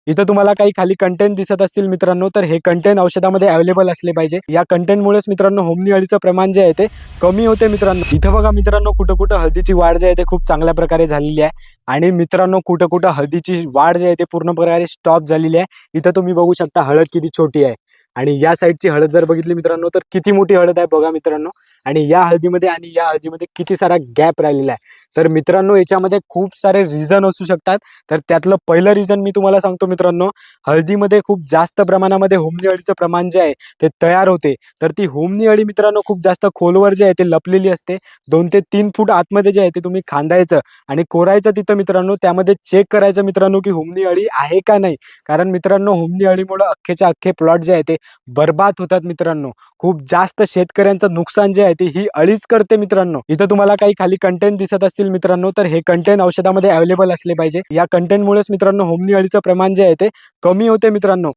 इथं तुम्हाला काही खाली कंटेंट दिसत असतील मित्रांनो, तर हे कंटेंट औषधामध्ये अवेलेबल असले पाहिजे. या कंटेंटमुळेच मित्रांनो होमनी अळीचं प्रमाण जे आहे ते कमी होते मित्रांनो. इथं बघा मित्रांनो, कुठं कुठं हळदीची वाढ जी आहे ते खूप चांगल्या प्रकारे झालेली आहे आणि मित्रांनो कुठं कुठं हळदीची वाढ जी आहे ते पूर्ण प्रकारे स्टॉप झालेली आहे. इथं तुम्ही बघू शकता हळद किती छोटी आहे आणि या साईडची हळद जर बघितली मित्रांनो तर किती मोठी हळद आहे बघा मित्रांनो. आणि या हळदीमध्ये किती सारा गॅप राहिलेला आहे. तर मित्रांनो याच्यामध्ये खूप सारे रिझन असू शकतात. तर त्यातलं पहिलं रिझन मी तुम्हाला सांगतो मित्रांनो, हळदीमध्ये खूप जास्त प्रमाणामध्ये होमनी अळीचं प्रमाण जे आहे ते तयार होते. तर ती होमनी अळी मित्रांनो खूप जास्त खोलवर जे आहे ते लपलेली असते. 2 ते 3 फूट आतमध्ये जे आहे ते तुम्ही खांदायचं आणि कोरायचं तिथं मित्रांनो. त्यामध्ये चेक करायचं मित्रांनो की होमनी अळी आहे का नाही. कारण मित्रांनो होमनी अळीमुळे अख्खेच्या अख्खे प्लॉट जे आहे ते बरबाद होतात मित्रांनो. खूप जास्त शेतकऱ्यांचं नुकसान जे आहे ते ही अळीच करते मित्रांनो. इथं तुम्हाला काही खाली कंटेंट दिसत असतील मित्रांनो, तर हे कंटेंट औषधामध्ये अवेलेबल असले पाहिजे. या कंटेंटमुळेच मित्रांनो होमनी अळीचं प्रमाण जे आहे ते कमी होते मित्रांनो.